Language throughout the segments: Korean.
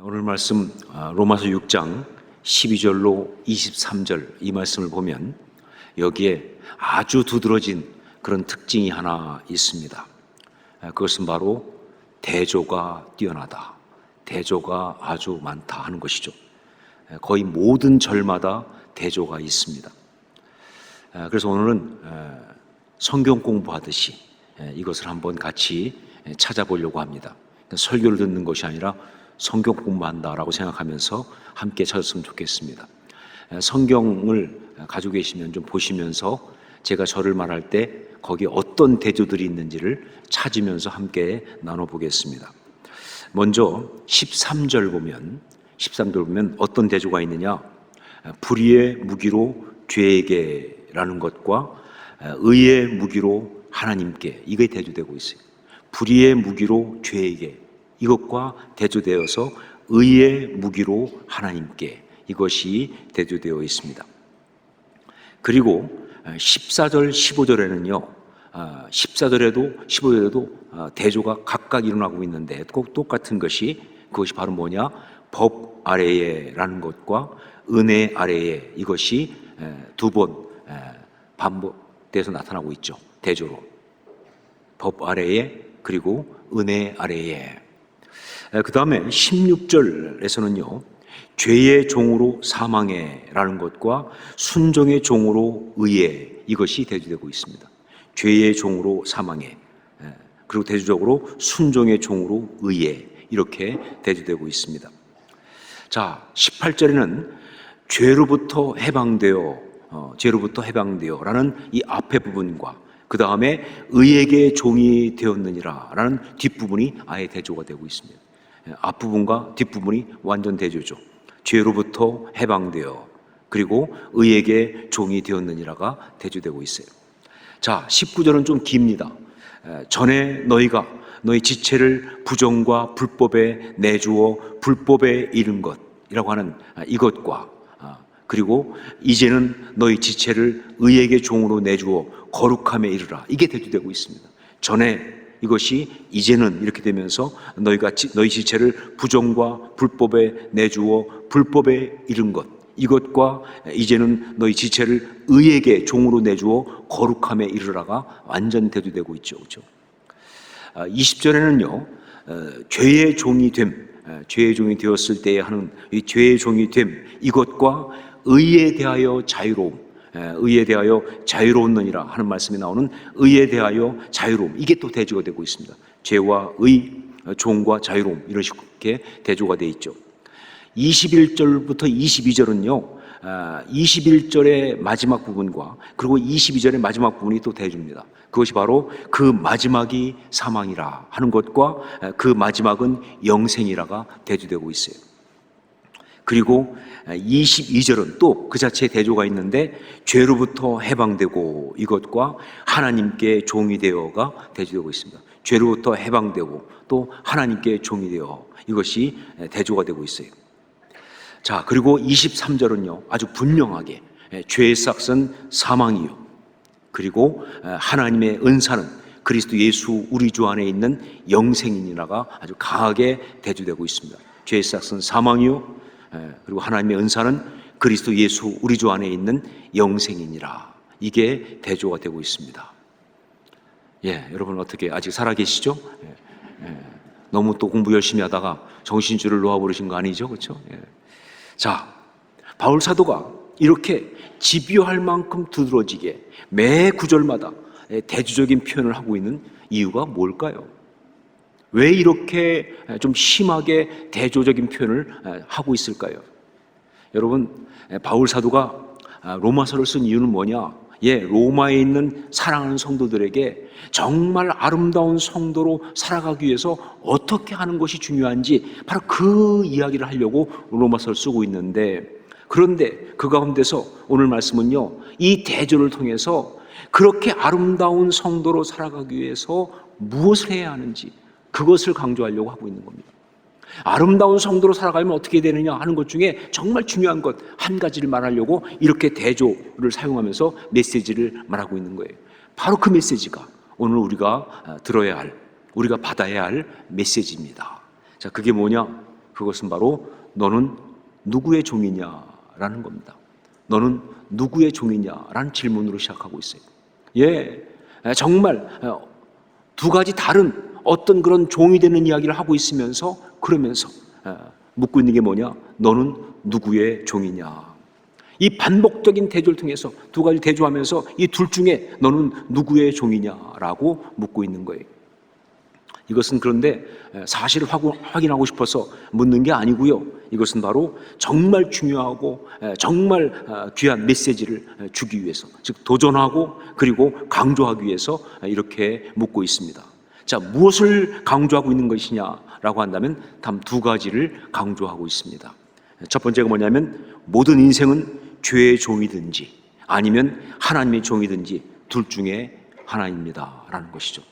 오늘 말씀 로마서 6장 12절로 23절 이 말씀을 보면 여기에 아주 두드러진 그런 특징이 하나 있습니다. 그것은 바로 대조가 뛰어나다, 대조가 아주 많다 하는 것이죠. 거의 모든 절마다 대조가 있습니다. 그래서 오늘은 성경 공부하듯이 이것을 한번 같이 찾아보려고 합니다. 설교를 듣는 것이 아니라 성경 공부한다라고 생각하면서 함께 찾았으면 좋겠습니다. 성경을 가지고 계시면 좀 보시면서 제가 절을 말할 때 거기에 어떤 대조들이 있는지를 찾으면서 함께 나눠보겠습니다. 먼저 13절 보면 어떤 대조가 있느냐? 불의의 무기로 죄에게라는 것과 의의 무기로 하나님께, 이게 대조되고 있어요. 불의의 무기로 죄에게, 이것과 대조되어서 의의 무기로 하나님께, 이것이 대조되어 있습니다. 그리고 14절, 15절에는요, 14절에도 15절에도 대조가 각각 일어나고 있는데 꼭 똑같은 것이, 그것이 바로 뭐냐? 법 아래에라는 것과 은혜 아래에, 이것이 두 번 반복돼서 나타나고 있죠. 대조로. 법 아래에, 그리고 은혜 아래에. 그 다음에 16절에서는요, 죄의 종으로 사망해라는 것과 순종의 종으로 의에, 이것이 대조되고 있습니다. 죄의 종으로 사망해, 그리고 대조적으로 순종의 종으로 의에, 이렇게 대조되고 있습니다. 자, 18절에는 죄로부터 해방되어 라는 이 앞에 부분과 그 다음에 의에게 종이 되었느니라 라는 뒷부분이 아예 대조가 되고 있습니다. 앞부분과 뒷부분이 완전 대조죠. 죄로부터 해방되어, 그리고 의에게 종이 되었느니라가 대조되고 있어요. 자, 19절은 좀 깁니다. 전에 너희가 너희 지체를 부정과 불법에 내주어 불법에 이른 것이라고 하는 이것과, 그리고 이제는 너희 지체를 의에게 종으로 내주어 거룩함에 이르라, 이게 대조되고 있습니다. 전에 이것이 이제는 이렇게 되면서 너희 지체를 부정과 불법에 내주어 불법에 이른 것, 이것과 이제는 너희 지체를 의에게 종으로 내주어 거룩함에 이르라가 완전 대조되고 있죠. 그렇죠? 20절에는요, 죄의 종이 되었을 때에 하는 이 죄의 종이 됨, 이것과 의에 대하여 자유로웠느니라 하는 말씀이 나오는 의에 대하여 자유로움, 이게 또 대조가 되고 있습니다. 죄와 의, 종과 자유로움, 이런 식으로 대조가 되어 있죠. 21절부터 22절은요, 21절의 마지막 부분과 그리고 22절의 마지막 부분이 또 대조입니다. 그것이 바로 그 마지막이 사망이라 하는 것과 그 마지막은 영생이라가 대조되고 있어요. 그리고 22절은 또 그 자체의 대조가 있는데 죄로부터 해방되고, 이것과 하나님께 종이 되어가 대조되고 있습니다. 죄로부터 해방되고 또 하나님께 종이 되어, 이것이 대조가 되고 있어요. 자, 그리고 23절은요, 아주 분명하게 죄의 삭은 사망이요, 그리고 하나님의 은사는 그리스도 예수 우리 주 안에 있는 영생이니라가 아주 강하게 대조되고 있습니다. 죄의 삭은 사망이요, 그리고 하나님의 은사는 그리스도 예수 우리 주 안에 있는 영생이니라, 이게 대조가 되고 있습니다. 여러분 어떻게 아직 살아계시죠? 너무 또 공부 열심히 하다가 정신줄을 놓아버리신 거 아니죠? 그렇죠? 자, 바울 사도가 이렇게 집요할 만큼 두드러지게 매 구절마다 대조적인 표현을 하고 있는 이유가 뭘까요? 왜 이렇게 좀 심하게 대조적인 표현을 하고 있을까요? 여러분, 바울 사도가 로마서를 쓴 이유는 뭐냐? 로마에 있는 사랑하는 성도들에게 정말 아름다운 성도로 살아가기 위해서 어떻게 하는 것이 중요한지 바로 그 이야기를 하려고 로마서를 쓰고 있는데, 그런데 그 가운데서 오늘 말씀은요, 이 대조를 통해서 그렇게 아름다운 성도로 살아가기 위해서 무엇을 해야 하는지, 그것을 강조하려고 하고 있는 겁니다. 아름다운 성도로 살아가면 어떻게 되느냐 하는 것 중에 정말 중요한 것 한 가지를 말하려고 이렇게 대조를 사용하면서 메시지를 말하고 있는 거예요. 바로 그 메시지가 오늘 우리가 들어야 할, 우리가 받아야 할 메시지입니다. 자, 그게 뭐냐? 그것은 바로 너는 누구의 종이냐라는 겁니다. 너는 누구의 종이냐라는 질문으로 시작하고 있어요. 정말 두 가지 다른 어떤 그런 종이 되는 이야기를 하고 있으면서 그러면서 묻고 있는 게 뭐냐? 너는 누구의 종이냐? 이 반복적인 대조를 통해서 두 가지 대조하면서 이 둘 중에 너는 누구의 종이냐라고 묻고 있는 거예요. 이것은 그런데 사실을 확인하고 싶어서 묻는 게 아니고요. 이것은 바로 정말 중요하고 정말 귀한 메시지를 주기 위해서, 즉 도전하고 그리고 강조하기 위해서 이렇게 묻고 있습니다. 자, 무엇을 강조하고 있는 것이냐라고 한다면 단 두 가지를 강조하고 있습니다. 첫 번째가 뭐냐면 모든 인생은 죄의 종이든지 아니면 하나님의 종이든지 둘 중에 하나입니다 라는 것이죠.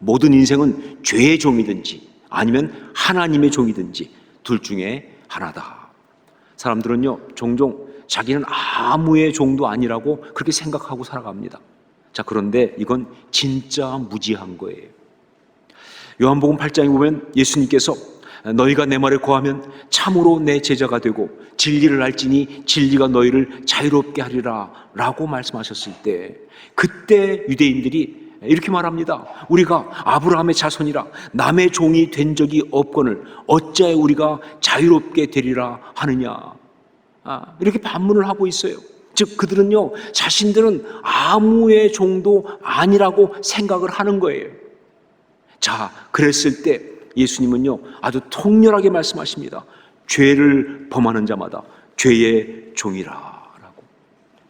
모든 인생은 죄의 종이든지 아니면 하나님의 종이든지 둘 중에 하나다. 사람들은요 종종 자기는 아무의 종도 아니라고 그렇게 생각하고 살아갑니다. 자, 그런데 이건 진짜 무지한 거예요. 요한복음 8장에 보면 예수님께서 너희가 내 말을 거하면 참으로 내 제자가 되고 진리를 알지니 진리가 너희를 자유롭게 하리라 라고 말씀하셨을 때, 그때 유대인들이 이렇게 말합니다. 우리가 아브라함의 자손이라 남의 종이 된 적이 없거늘 어찌하여 우리가 자유롭게 되리라 하느냐, 이렇게 반문을 하고 있어요. 즉 그들은요 자신들은 아무의 종도 아니라고 생각을 하는 거예요. 자, 그랬을 때 예수님은요 아주 통렬하게 말씀하십니다. 죄를 범하는 자마다 죄의 종이라 라고,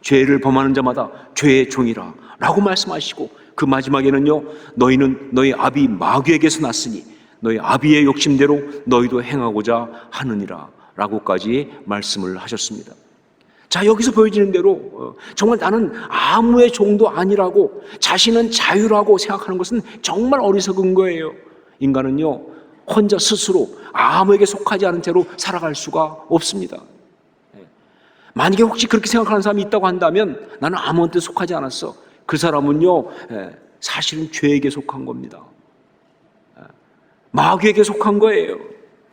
죄를 범하는 자마다 죄의 종이라 라고 말씀하시고, 그 마지막에는요 너희는 너희 아비 마귀에게서 났으니 너희 아비의 욕심대로 너희도 행하고자 하느니라 라고까지 말씀을 하셨습니다. 자, 여기서 보여지는 대로 정말 나는 아무의 종도 아니라고 자신은 자유라고 생각하는 것은 정말 어리석은 거예요. 인간은요 혼자 스스로 아무에게 속하지 않은 채로 살아갈 수가 없습니다. 만약에 혹시 그렇게 생각하는 사람이 있다고 한다면 나는 아무한테 속하지 않았어, 그 사람은요 사실은 죄에게 속한 겁니다. 마귀에게 속한 거예요.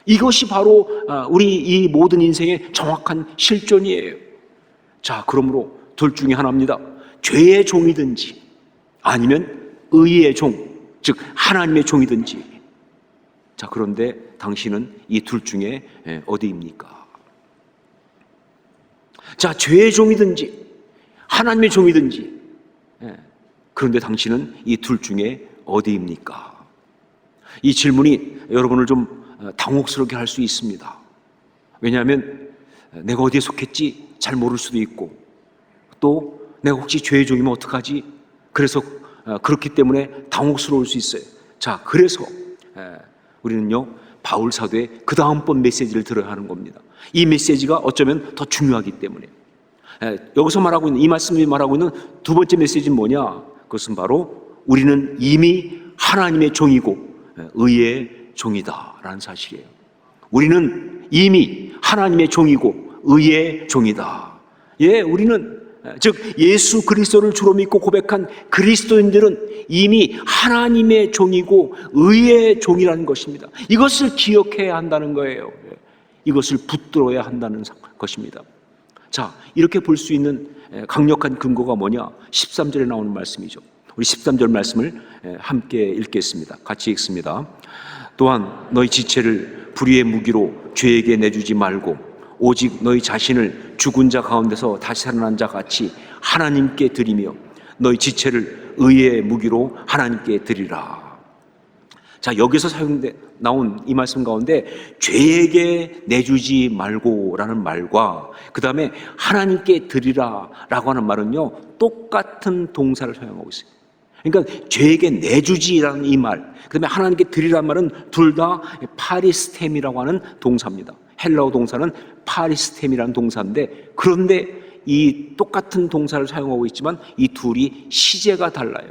이것이 바로 우리 이 모든 인생의 정확한 실존이에요. 자, 그러므로 둘 중에 하나입니다. 죄의 종이든지 아니면 의의 종, 즉 하나님의 종이든지. 자, 그런데 당신은 이 둘 중에 어디입니까? 자, 죄의 종이든지 하나님의 종이든지, 그런데 당신은 이 둘 중에 어디입니까? 이 질문이 여러분을 좀 당혹스럽게 할 수 있습니다. 왜냐하면 내가 어디에 속했지 잘 모를 수도 있고, 또 내가 혹시 죄의 종이면 어떡하지? 그래서 그렇기 때문에 당혹스러울 수 있어요. 자, 그래서 우리는요 바울 사도의 그 다음번 메시지를 들어야 하는 겁니다. 이 메시지가 어쩌면 더 중요하기 때문에. 여기서 말하고 있는 이 말씀이 말하고 있는 두 번째 메시지는 뭐냐? 그것은 바로 우리는 이미 하나님의 종이고 의의 종이다라는 사실이에요. 우리는 이미 하나님의 종이고 의의 종이다. 우리는 즉 예수 그리스도를 주로 믿고 고백한 그리스도인들은 이미 하나님의 종이고 의의 종이라는 것입니다. 이것을 기억해야 한다는 거예요. 이것을 붙들어야 한다는 것입니다. 자, 이렇게 볼 수 있는 강력한 근거가 뭐냐? 13절에 나오는 말씀이죠. 우리 13절 말씀을 함께 읽겠습니다. 같이 읽습니다. 또한 너희 지체를 불의의 무기로 죄에게 내주지 말고 오직 너희 자신을 죽은 자 가운데서 다시 살아난 자 같이 하나님께 드리며 너희 지체를 의의 무기로 하나님께 드리라. 자, 여기서 나온 이 말씀 가운데 죄에게 내주지 말고라는 말과 그 다음에 하나님께 드리라 라고 하는 말은요 똑같은 동사를 사용하고 있어요. 그러니까 죄에게 내주지라는 이 말, 그 다음에 하나님께 드리라는 말은 둘 다 파리스템이라고 하는 동사입니다. 헬라어 동사는 파리스템이라는 동사인데, 그런데 이 똑같은 동사를 사용하고 있지만 이 둘이 시제가 달라요.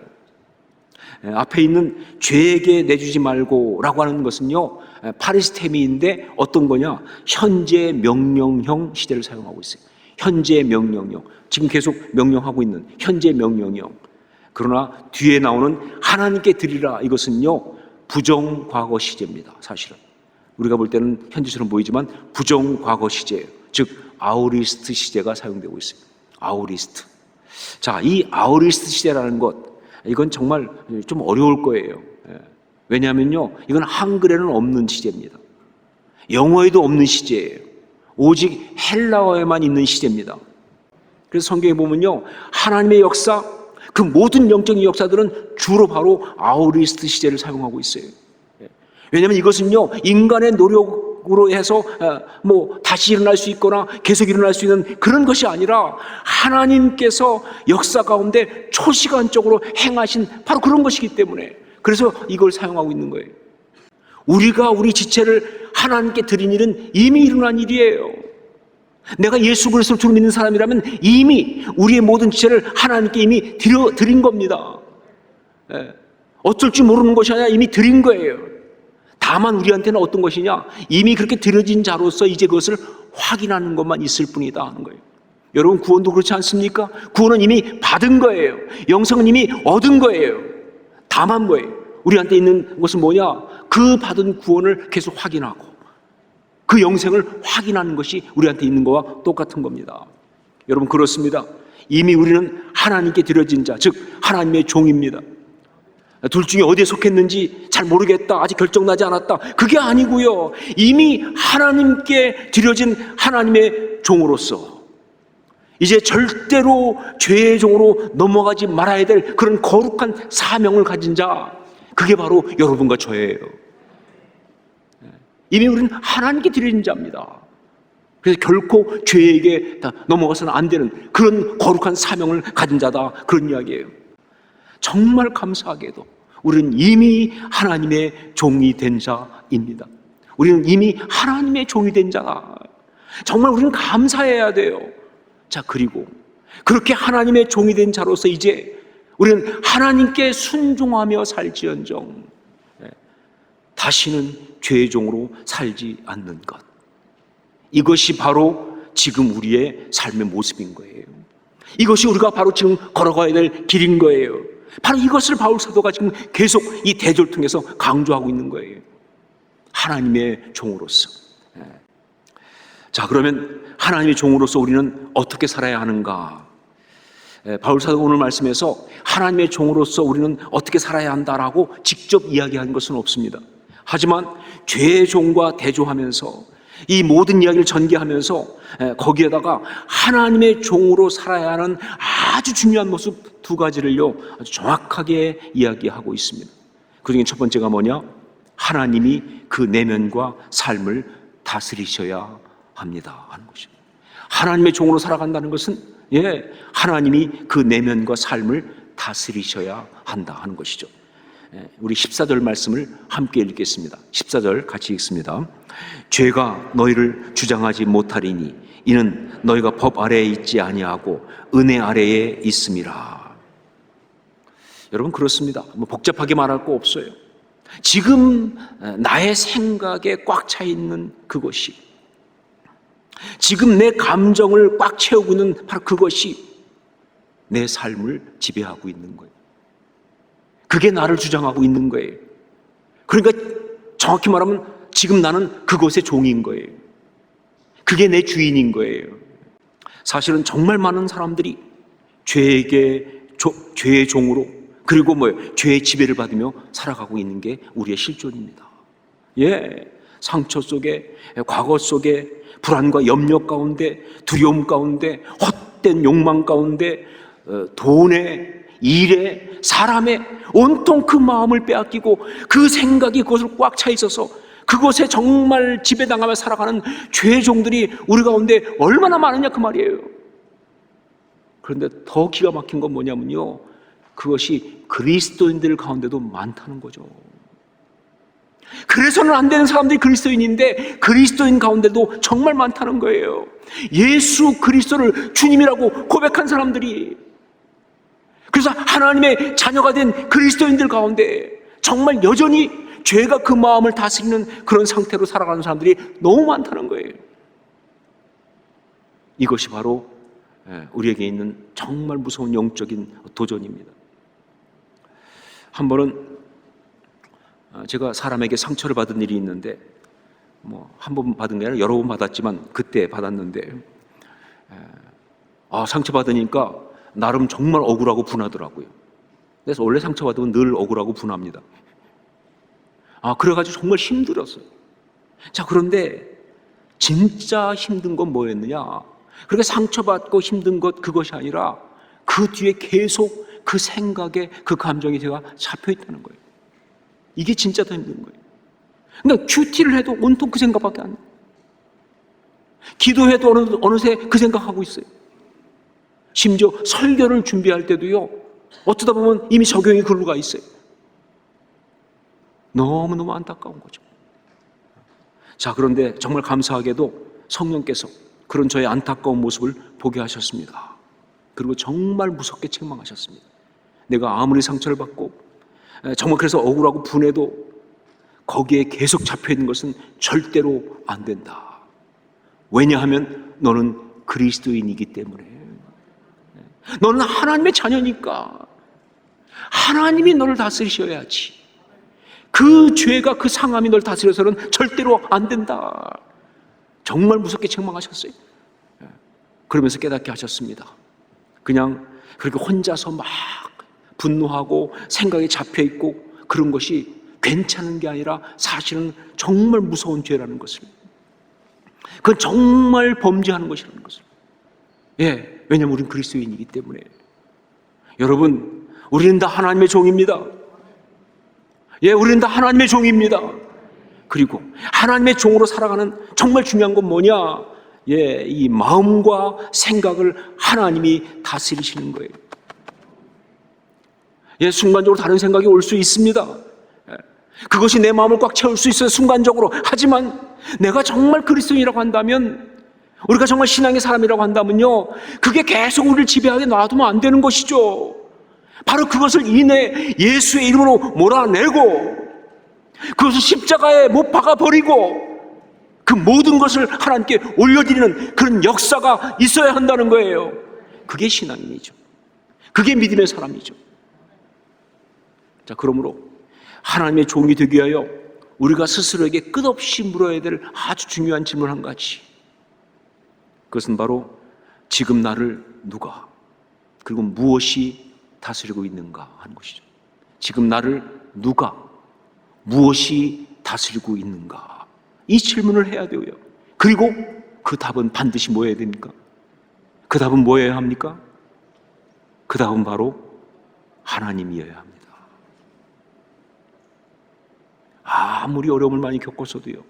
앞에 있는 죄에게 내주지 말고 라고 하는 것은요 파리스템인데 어떤 거냐? 현재 명령형 시제를 사용하고 있어요. 현재 명령형, 지금 계속 명령하고 있는 현재 명령형. 그러나 뒤에 나오는 하나님께 드리라, 이것은요 부정 과거 시제입니다. 사실은 우리가 볼 때는 현재처럼 보이지만 부정과거 시제예요. 즉 아우리스트 시제가 사용되고 있습니다. 아우리스트. 자, 이 아우리스트 시제라는 것, 이건 정말 좀 어려울 거예요. 왜냐하면요, 이건 한글에는 없는 시제입니다. 영어에도 없는 시제예요. 오직 헬라어에만 있는 시제입니다. 그래서 성경에 보면요, 하나님의 역사, 그 모든 영적인 역사들은 주로 바로 아우리스트 시제를 사용하고 있어요. 왜냐하면 이것은요, 인간의 노력으로 해서 다시 일어날 수 있거나 계속 일어날 수 있는 그런 것이 아니라 하나님께서 역사 가운데 초시간적으로 행하신 바로 그런 것이기 때문에, 그래서 이걸 사용하고 있는 거예요. 우리가 우리 지체를 하나님께 드린 일은 이미 일어난 일이에요. 내가 예수 그리스도를 주 믿는 사람이라면 이미 우리의 모든 지체를 하나님께 이미 드린 겁니다. 어쩔 줄 모르는 것이 아니라 이미 드린 거예요. 다만 우리한테는 어떤 것이냐, 이미 그렇게 드려진 자로서 이제 그것을 확인하는 것만 있을 뿐이다 하는 거예요. 여러분, 구원도 그렇지 않습니까? 구원은 이미 받은 거예요. 영생은 이미 얻은 거예요. 다만 뭐예요? 우리한테 있는 것은 뭐냐? 그 받은 구원을 계속 확인하고 그 영생을 확인하는 것이 우리한테 있는 것과 똑같은 겁니다. 여러분, 그렇습니다. 이미 우리는 하나님께 드려진 자, 즉 하나님의 종입니다. 둘 중에 어디에 속했는지 잘 모르겠다, 아직 결정나지 않았다, 그게 아니고요, 이미 하나님께 드려진 하나님의 종으로서 이제 절대로 죄의 종으로 넘어가지 말아야 될 그런 거룩한 사명을 가진 자, 그게 바로 여러분과 저예요. 이미 우리는 하나님께 드려진 자입니다. 그래서 결코 죄에게 다 넘어가서는 안 되는 그런 거룩한 사명을 가진 자다, 그런 이야기예요. 정말 감사하게도 우리는 이미 하나님의 종이 된 자입니다. 우리는 이미 하나님의 종이 된 자다. 정말 우리는 감사해야 돼요. 자, 그리고 그렇게 하나님의 종이 된 자로서 이제 우리는 하나님께 순종하며 살지언정 다시는 죄의 종으로 살지 않는 것, 이것이 바로 지금 우리의 삶의 모습인 거예요. 이것이 우리가 바로 지금 걸어가야 될 길인 거예요. 바로 이것을 바울 사도가 지금 계속 이 대조를 통해서 강조하고 있는 거예요. 하나님의 종으로서. 자, 그러면 하나님의 종으로서 우리는 어떻게 살아야 하는가? 바울 사도가 오늘 말씀에서 하나님의 종으로서 우리는 어떻게 살아야 한다라고 직접 이야기한 것은 없습니다. 하지만 죄의 종과 대조하면서 이 모든 이야기를 전개하면서 거기에다가 하나님의 종으로 살아야 하는 아주 중요한 모습 두 가지를요 아주 정확하게 이야기하고 있습니다. 그중에 첫 번째가 뭐냐? 하나님이 그 내면과 삶을 다스리셔야 합니다 하는 것입니다. 하나님의 종으로 살아간다는 것은 하나님이 그 내면과 삶을 다스리셔야 한다 하는 것이죠. 우리 14절 말씀을 함께 읽겠습니다. 14절 같이 읽습니다. 죄가 너희를 주장하지 못하리니 이는 너희가 법 아래에 있지 아니하고 은혜 아래에 있음이라. 여러분, 그렇습니다. 복잡하게 말할 거 없어요. 지금 나의 생각에 꽉 차 있는 그것이, 지금 내 감정을 꽉 채우고 있는 바로 그것이 내 삶을 지배하고 있는 거예요. 그게 나를 주장하고 있는 거예요. 그러니까 정확히 말하면 지금 나는 그것의 종인 거예요. 그게 내 주인인 거예요. 사실은 정말 많은 사람들이 죄의 종으로, 그리고 죄의 지배를 받으며 살아가고 있는 게 우리의 실존입니다. 상처 속에, 과거 속에, 불안과 염려 가운데, 두려움 가운데, 헛된 욕망 가운데, 돈에, 일에, 사람에 온통 그 마음을 빼앗기고 그 생각이 그것을 꽉 차 있어서 그것에 정말 지배당하며 살아가는 죄의 종들이 우리 가운데 얼마나 많으냐 그 말이에요. 그런데 더 기가 막힌 건 뭐냐면요, 그것이 그리스도인들 가운데도 많다는 거죠. 그래서는 안 되는 사람들이 그리스도인인데 그리스도인 가운데도 정말 많다는 거예요. 예수 그리스도를 주님이라고 고백한 사람들이, 그래서 하나님의 자녀가 된 그리스도인들 가운데 정말 여전히 죄가 그 마음을 다스리는 그런 상태로 살아가는 사람들이 너무 많다는 거예요. 이것이 바로 우리에게 있는 정말 무서운 영적인 도전입니다. 한 번은 제가 사람에게 상처를 받은 일이 있는데, 뭐 한 번 받은 게 아니라 여러 번 받았지만 그때 받았는데, 상처받으니까 나름 정말 억울하고 분하더라고요. 그래서 원래 상처받으면 늘 억울하고 분합니다. 그래가지고 정말 힘들었어요. 자, 그런데 진짜 힘든 건 뭐였느냐? 그렇게 상처받고 힘든 것, 그것이 아니라 그 뒤에 계속 그 생각에, 그 감정이 제가 잡혀 있다는 거예요. 이게 진짜 더 힘든 거예요. 그러니까 큐티를 해도 온통 그 생각밖에 안 나요. 기도해도 어느새 그 생각하고 있어요. 심지어 설교를 준비할 때도요, 어쩌다 보면 이미 적용이 글로 가 있어요. 너무너무 안타까운 거죠. 자, 그런데 정말 감사하게도 성령께서 그런 저의 안타까운 모습을 보게 하셨습니다. 그리고 정말 무섭게 책망하셨습니다. 내가 아무리 상처를 받고 정말 그래서 억울하고 분해도 거기에 계속 잡혀있는 것은 절대로 안 된다. 왜냐하면 너는 그리스도인이기 때문에. 너는 하나님의 자녀니까 하나님이 너를 다스리셔야지. 그 죄가, 그 상함이 널 다스려서는 절대로 안 된다. 정말 무섭게 책망하셨어요. 그러면서 깨닫게 하셨습니다. 그냥 그렇게 혼자서 막 분노하고 생각에 잡혀있고 그런 것이 괜찮은 게 아니라 사실은 정말 무서운 죄라는 것을, 그건 정말 범죄하는 것이라는 것을. 왜냐하면 우리는 그리스도인이기 때문에. 여러분, 우리는 다 하나님의 종입니다. 우리는 다 하나님의 종입니다. 그리고 하나님의 종으로 살아가는 정말 중요한 건 뭐냐? 이 마음과 생각을 하나님이 다스리시는 거예요. 순간적으로 다른 생각이 올 수 있습니다. 그것이 내 마음을 꽉 채울 수 있어요, 순간적으로. 하지만 내가 정말 그리스도인이라고 한다면, 우리가 정말 신앙의 사람이라고 한다면요, 그게 계속 우리를 지배하게 놔두면 안 되는 것이죠. 바로 그것을 인해 예수의 이름으로 몰아내고 그것을 십자가에 못 박아버리고 그 모든 것을 하나님께 올려드리는 그런 역사가 있어야 한다는 거예요. 그게 신앙인이죠. 그게 믿음의 사람이죠. 자, 그러므로 하나님의 종이 되기 위하여 우리가 스스로에게 끝없이 물어야 될 아주 중요한 질문 한 가지, 그것은 바로 지금 나를 누가 그리고 무엇이 다스리고 있는가 하는 것이죠. 지금 나를 누가 무엇이 다스리고 있는가, 이 질문을 해야 돼요. 그리고 그 답은 반드시 뭐여야 됩니까? 그 답은 뭐여야 합니까? 그 답은 바로 하나님이어야 합니다. 아무리 어려움을 많이 겪었어도요,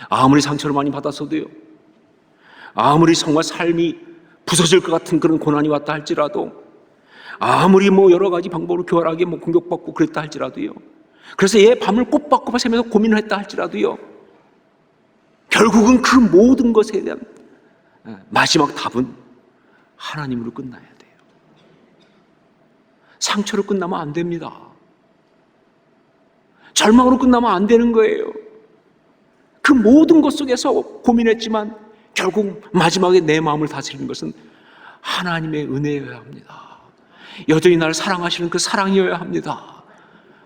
아무리 상처를 많이 받았어도요, 아무리 정말 삶이 부서질 것 같은 그런 고난이 왔다 할지라도, 아무리 여러 가지 방법으로 교활하게 공격받고 그랬다 할지라도요, 그래서 밤을 꼬박꼬박 새면서 고민을 했다 할지라도요, 결국은 그 모든 것에 대한 마지막 답은 하나님으로 끝나야 돼요. 상처로 끝나면 안 됩니다. 절망으로 끝나면 안 되는 거예요. 그 모든 것 속에서 고민했지만 결국 마지막에 내 마음을 다스리는 것은 하나님의 은혜여야 합니다. 여전히 나를 사랑하시는 그 사랑이어야 합니다.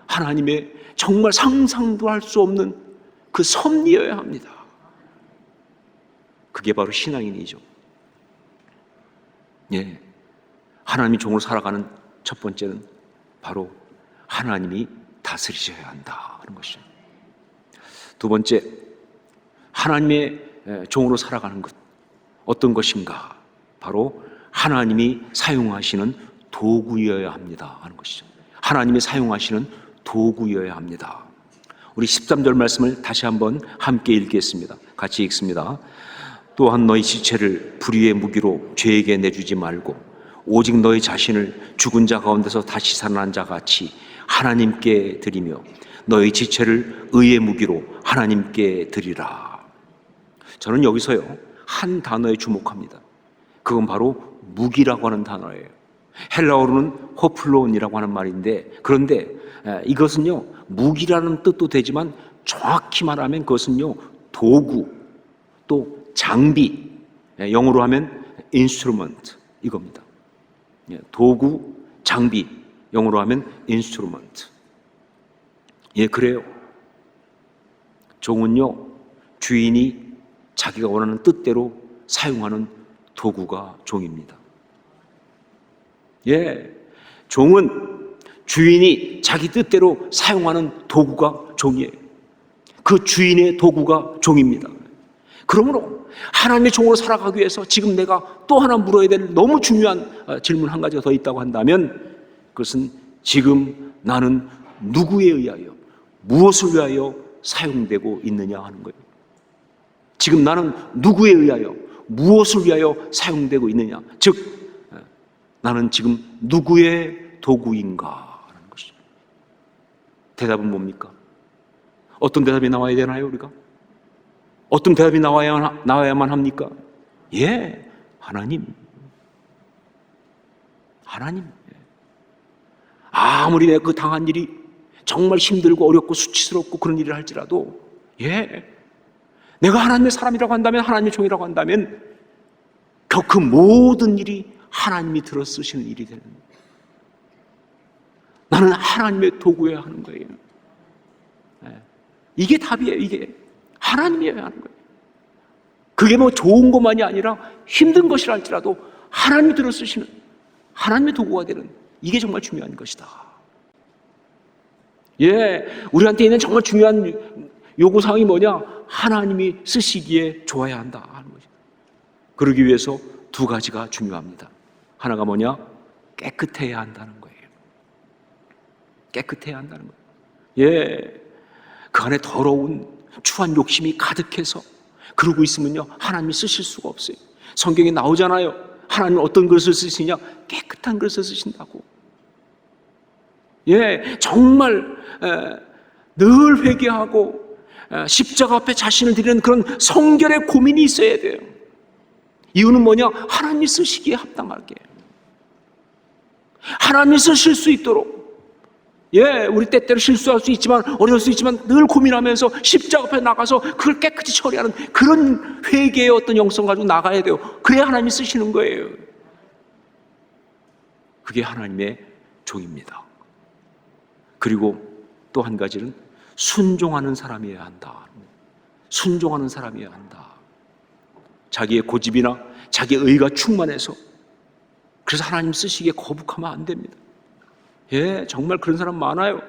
하나님의 정말 상상도 할 수 없는 그 섭리여야 합니다. 그게 바로 신앙인이죠. 하나님의 종으로 살아가는 첫 번째는 바로 하나님이 다스리셔야 한다 하는 것이죠. 두 번째, 하나님의 종으로 살아가는 것, 어떤 것인가? 바로 하나님이 사용하시는 도구여야 합니다 하는 것이죠. 하나님이 사용하시는 도구여야 합니다. 우리 13절 말씀을 다시 한번 함께 읽겠습니다. 같이 읽습니다. 또한 너희 지체를 불의의 무기로 죄에게 내주지 말고 오직 너희 자신을 죽은 자 가운데서 다시 살아난 자 같이 하나님께 드리며 너희 지체를 의의 무기로 하나님께 드리라. 저는 여기서요 한 단어에 주목합니다. 그건 바로 무기라고 하는 단어예요. 헬라어로는 호플론이라고 하는 말인데, 그런데 이것은요 무기라는 뜻도 되지만 정확히 말하면 그것은요 도구, 또 장비, 영어로 하면 instrument 이겁니다. 도구, 장비, 영어로 하면 instrument. 그래요. 종은요, 주인이 자기가 원하는 뜻대로 사용하는 도구가 종입니다. 예, 종은 주인이 자기 뜻대로 사용하는 도구가 종이에요. 그 주인의 도구가 종입니다. 그러므로 하나님의 종으로 살아가기 위해서 지금 내가 또 하나 물어야 될 너무 중요한 질문 한 가지가 더 있다고 한다면, 그것은 지금 나는 누구에 의하여, 무엇을 위하여 사용되고 있느냐 하는 거예요. 지금 나는 누구에 의하여, 무엇을 위하여 사용되고 있느냐, 즉 나는 지금 누구의 도구인가 하는 것이죠. 대답은 뭡니까? 어떤 대답이 나와야 되나요, 우리가? 어떤 대답이 나와야만 합니까? 예, 하나님. 하나님. 아무리 내가 그 당한 일이 정말 힘들고 어렵고 수치스럽고 그런 일을 할지라도, 예, 내가 하나님의 사람이라고 한다면, 하나님의 종이라고 한다면 그 모든 일이 하나님이 들어 쓰시는 일이 되는 거예요. 나는 하나님의 도구여야 하는 거예요. 이게 답이에요. 이게 하나님이어야 하는 거예요. 그게 뭐 좋은 것만이 아니라 힘든 것이라 할지라도 하나님이 들어 쓰시는 하나님의 도구가 되는, 이게 정말 중요한 것이다. 예, 우리한테 있는 정말 중요한 요구사항이 뭐냐? 하나님이 쓰시기에 좋아야 한다 하는 거죠. 그러기 위해서 두 가지가 중요합니다. 하나가 뭐냐? 깨끗해야 한다는 거예요. 깨끗해야 한다는 거예요. 예, 그 안에 더러운 추한 욕심이 가득해서 그러고 있으면요, 하나님이 쓰실 수가 없어요. 성경에 나오잖아요. 하나님은 어떤 것을 쓰시냐? 깨끗한 것을 쓰신다고. 예, 정말 늘 회개하고 십자가 앞에 자신을 드리는 그런 성결의 고민이 있어야 돼요. 이유는 뭐냐? 하나님이 쓰시기에 합당하게, 하나님이 쓰실 수 있도록. 예, 우리 때때로 실수할 수 있지만, 어려울 수 있지만 늘 고민하면서 십자가 앞에 나가서 그걸 깨끗이 처리하는 그런 회개의 어떤 영성 가지고 나가야 돼요. 그래야 하나님이 쓰시는 거예요. 그게 하나님의 종입니다. 그리고 또 한 가지는 순종하는 사람이어야 한다. 순종하는 사람이어야 한다. 자기의 고집이나 자기의 의가 충만해서 그래서 하나님 쓰시기에 거북하면 안 됩니다. 예, 정말 그런 사람 많아요.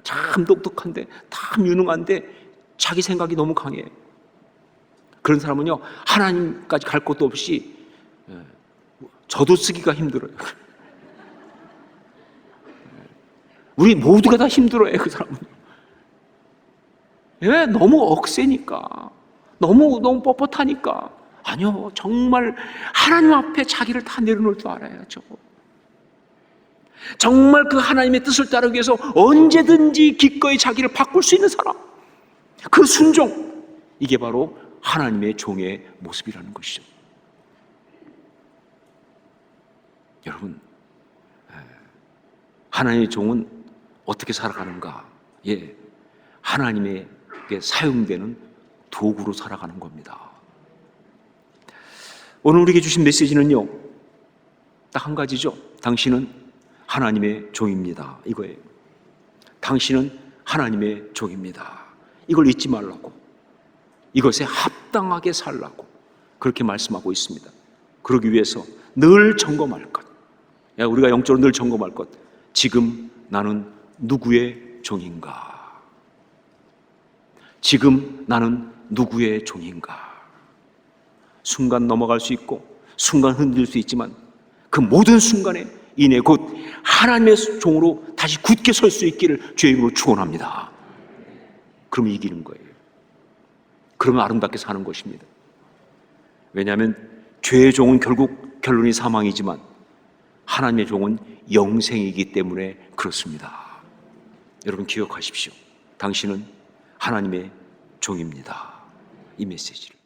참 똑똑한데, 참 유능한데 자기 생각이 너무 강해. 그런 사람은요, 하나님까지 갈 것도 없이 저도 쓰기가 힘들어요. 우리 모두가 다 힘들어요, 그 사람은. 예, 너무 억세니까, 너무 뻣뻣하니까. 아니요, 정말 하나님 앞에 자기를 다 내려놓을 줄 알아야죠. 정말 그 하나님의 뜻을 따르기 위해서 언제든지 기꺼이 자기를 바꿀 수 있는 사람, 그 순종, 이게 바로 하나님의 종의 모습이라는 것이죠. 여러분, 하나님의 종은 어떻게 살아가는가? 예, 하나님에게 사용되는 도구로 살아가는 겁니다. 오늘 우리에게 주신 메시지는요, 딱 한 가지죠. 당신은 하나님의 종입니다. 이거예요. 당신은 하나님의 종입니다. 이걸 잊지 말라고, 이것에 합당하게 살라고 그렇게 말씀하고 있습니다. 그러기 위해서 늘 점검할 것, 우리가 영적으로 늘 점검할 것, 지금 나는 누구의 종인가? 지금 나는 누구의 종인가? 순간 넘어갈 수 있고 순간 흔들릴 수 있지만 그 모든 순간에 이내 곧 하나님의 종으로 다시 굳게 설 수 있기를 주의 이름으로 축원합니다. 그러면 이기는 거예요. 그러면 아름답게 사는 것입니다. 왜냐하면 죄의 종은 결국 결론이 사망이지만 하나님의 종은 영생이기 때문에 그렇습니다. 여러분 기억하십시오. 당신은 하나님의 종입니다. 이 메시지를